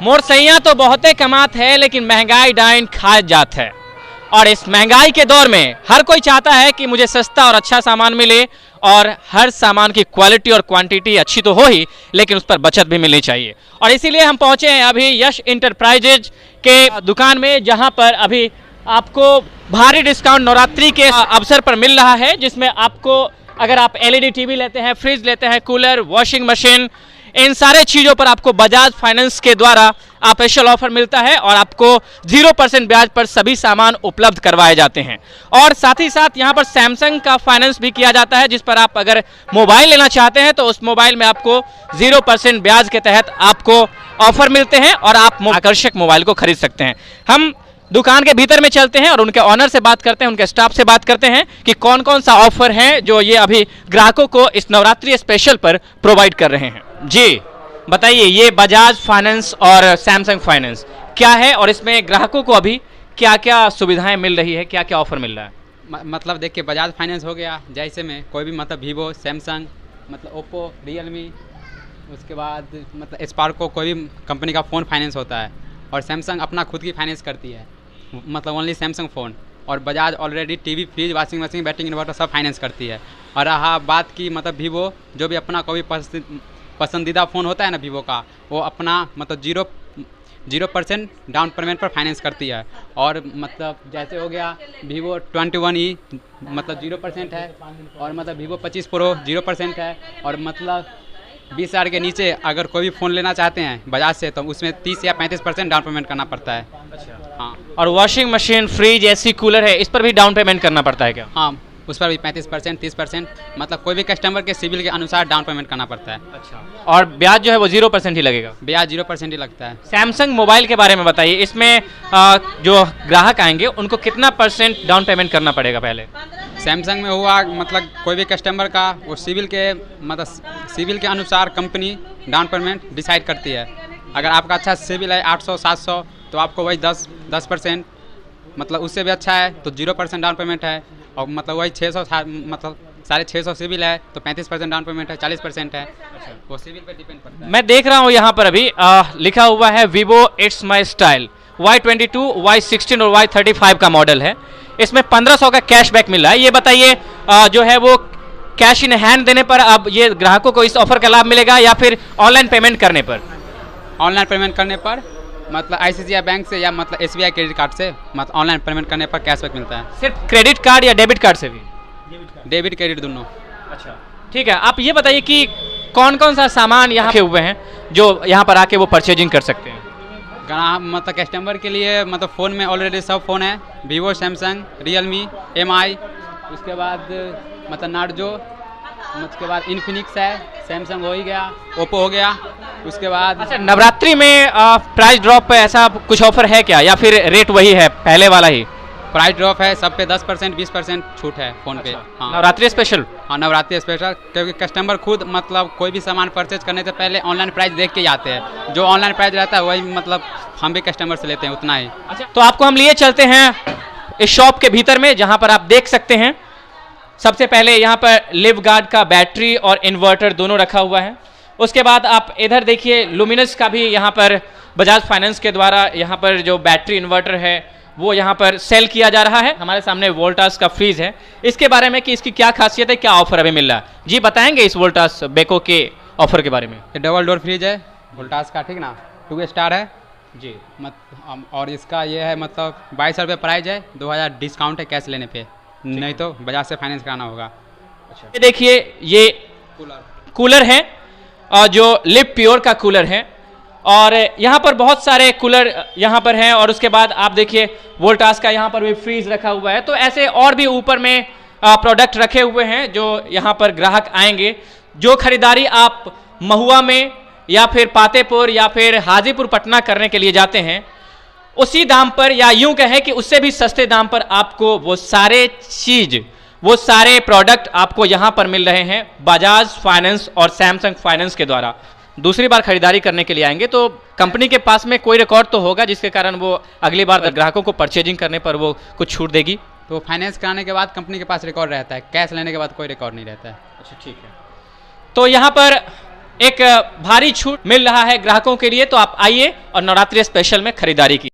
मोर सैया तो बहुते कमात है, लेकिन महंगाई डाइन खा जात है। और इस महंगाई के दौर में हर कोई चाहता है कि मुझे सस्ता और अच्छा सामान मिले, और हर सामान की क्वालिटी और क्वांटिटी अच्छी तो हो ही, लेकिन उस पर बचत भी मिलनी चाहिए। और इसीलिए हम पहुंचे हैं अभी यश इंटरप्राइजेज के दुकान में, जहां पर अभी आपको भारी डिस्काउंट नवरात्रि के अवसर पर मिल रहा है, जिसमें आपको अगर आप एलईडी टीवी लेते हैं, फ्रिज लेते हैं, कूलर, वॉशिंग मशीन, इन सारे चीज़ों पर आपको बजाज फाइनेंस के द्वारा आप स्पेशल ऑफर मिलता है और आपको 0% ब्याज पर सभी सामान उपलब्ध करवाए जाते हैं। और साथ ही साथ यहाँ पर सैमसंग का फाइनेंस भी किया जाता है, जिस पर आप अगर मोबाइल लेना चाहते हैं तो उस मोबाइल में आपको 0% ब्याज के तहत आपको ऑफर मिलते हैं और आप आकर्षक मोबाइल को खरीद सकते हैं। हम दुकान के भीतर में चलते हैं और उनके ऑनर से बात करते हैं, उनके स्टाफ से बात करते हैं कि कौन कौन सा ऑफर है जो ये अभी ग्राहकों को इस नवरात्रि स्पेशल पर प्रोवाइड कर रहे हैं। जी बताइए, ये बजाज फाइनेंस और सैमसंग फाइनेंस क्या है और इसमें ग्राहकों को अभी क्या क्या सुविधाएं मिल रही है, क्या क्या ऑफर मिल रहा है? मतलब देखिए, बजाज फाइनेंस हो गया, जैसे में कोई भी मतलब वीवो, सैमसंग, मतलब ओप्पो, रियलमी, उसके बाद मतलब स्पार्को, कोई भी कंपनी का फ़ोन फाइनेंस होता है। और सैमसंग अपना खुद की फाइनेंस करती है, मतलब ओनली सैमसंग फ़ोन। और Bajaj already TV, fridge, washing machine, battery inverter सब फाइनेंस करती है। और रहा बात की मतलब वीवो, जो भी अपना कोई पसंदीदा फ़ोन होता है ना वीवो का, वो अपना मतलब 0% डाउन पेमेंट पर फाइनेंस करती है। और मतलब जैसे हो गया वीवो 21E, मतलब 0% है। और मतलब वीवो 25 प्रो 0% है। और मतलब 20,000 के नीचे अगर कोई भी फ़ोन लेना चाहते हैं बजाज से, तो उसमें 30 या 35% डाउन पेमेंट करना पड़ता है। अच्छा, हाँ। और washing machine, fridge, AC, cooler है, इस पर भी डाउन पेमेंट करना पड़ता है क्या? हाँ, उस पर भी 35%, 30%, मतलब कोई भी कस्टमर के सिविल के अनुसार डाउन पेमेंट करना पड़ता है। अच्छा, और ब्याज जो है वो 0% ही लगेगा? ब्याज 0% ही लगता है। सैमसंग मोबाइल के बारे में बताइए, इसमें जो ग्राहक आएंगे उनको कितना % डाउन पेमेंट करना पड़ेगा पहले? सैमसंग में हुआ मतलब कोई भी कस्टमर का वो सिविल के अनुसार कंपनी डाउन पेमेंट डिसाइड करती है। अगर आपका अच्छा सिविल है 800-700, तो आपको वही 10%, मतलब उससे भी अच्छा है तो 0% डाउन पेमेंट है। और मतलब वही 600, मतलब 650 सिविल है तो 35% डाउन पेमेंट है, 40% है। वो सिविल पे डिपेंड करता है। मैं देख रहा हूँ यहाँ पर अभी लिखा हुआ है Vivo it's my style Y22, Y16 और Y35 का मॉडल है। इसमें 1500 का कैशबैक मिल रहा है। ये बताइए, जो है वो कैश इन हैंड देने पर अब ये ग्राहकों को इस ऑफर का लाभ मिलेगा या फिर ऑनलाइन पेमेंट करने पर? ऑनलाइन पेमेंट करने पर मतलब ICICI बैंक से या मतलब SBI क्रेडिट कार्ड से मतलब ऑनलाइन पेमेंट करने पर कैशबैक मिलता है। सिर्फ क्रेडिट कार्ड या डेबिट कार्ड से भी? डेबिट क्रेडिट दोनों। अच्छा, ठीक है। आप ये बताइए कि कौन कौन सा सामान यहाँ के हुए हैं जो यहाँ पर आके वो परचेजिंग कर सकते हैं? मतलब कस्टमर के लिए मतलब फ़ोन में ऑलरेडी सब फ़ोन है, वीवो, सैमसंग, रियलमी, MI, उसके बाद मतलब नार्जो, उसके बाद इन्फिनिक्स है, सैमसंग हो ही गया, ओप्पो हो गया, उसके बाद। अच्छा, नवरात्रि में प्राइस ड्रॉप पे ऐसा कुछ ऑफर है क्या, या फिर रेट वही है पहले वाला ही? प्राइस ड्रॉप है, सब पे 10%, 20% छूट है फ़ोन पे। हाँ, नवरात्रि स्पेशल? हाँ, नवरात्रि स्पेशल, क्योंकि कस्टमर खुद मतलब कोई भी सामान परचेज करने से पहले ऑनलाइन प्राइस देख के आते हैं। जो ऑनलाइन प्राइस रहता है वही मतलब हम भी कस्टमर से लेते हैं, उतना ही। अच्छा, तो आपको हम लिए चलते हैं इस शॉप के भीतर में, जहाँ पर आप देख सकते हैं सबसे पहले यहाँ पर लिव गार्ड का बैटरी और इन्वर्टर दोनों रखा हुआ है। उसके बाद आप इधर देखिए, लुमिनस का भी यहाँ पर बजाज फाइनेंस के द्वारा यहाँ पर जो बैटरी इन्वर्टर है वो यहाँ पर सेल किया जा रहा है। हमारे सामने वोल्टास का फ्रीज है, इसके बारे में कि इसकी क्या खासियत है, क्या ऑफर अभी मिल रहा है, जी बताएंगे इस वोल्टास बेको के ऑफर के बारे में? ये डबल डोर फ्रिज है वोल्टास का, ठीक ना, 2 स्टार है जी। और इसका ये है मतलब 2200 रुपये प्राइस है, 2000 डिस्काउंट है कैश लेने पे, नहीं तो बजाज से फाइनेंस कराना होगा। अच्छा, ये देखिए, ये कूलर है जो लिव प्योर का कूलर है, और यहाँ पर बहुत सारे कूलर यहाँ पर हैं। और उसके बाद आप देखिए वोल्टास का यहाँ पर भी फ्रीज रखा हुआ है। तो ऐसे और भी ऊपर में प्रोडक्ट रखे हुए हैं जो यहाँ पर ग्राहक आएंगे। जो खरीदारी आप महुआ में या फिर पातेपुर या फिर हाजीपुर पटना करने के लिए जाते हैं, उसी दाम पर या यूं कहें कि उससे भी सस्ते दाम पर आपको वो सारे प्रोडक्ट आपको यहाँ पर मिल रहे हैं बजाज फाइनेंस और सैमसंग फाइनेंस के द्वारा। दूसरी बार खरीदारी करने के लिए आएंगे तो कंपनी के पास में कोई रिकॉर्ड तो होगा, जिसके कारण वो अगली बार ग्राहकों को परचेजिंग करने पर वो कुछ छूट देगी। तो फाइनेंस कराने के बाद कंपनी के पास रिकॉर्ड रहता है, कैश लेने के बाद कोई रिकॉर्ड नहीं रहता है। अच्छा, ठीक है। तो यहाँ पर एक भारी छूट मिल रहा है ग्राहकों के लिए, तो आप आइए और नवरात्रि स्पेशल में खरीदारी की।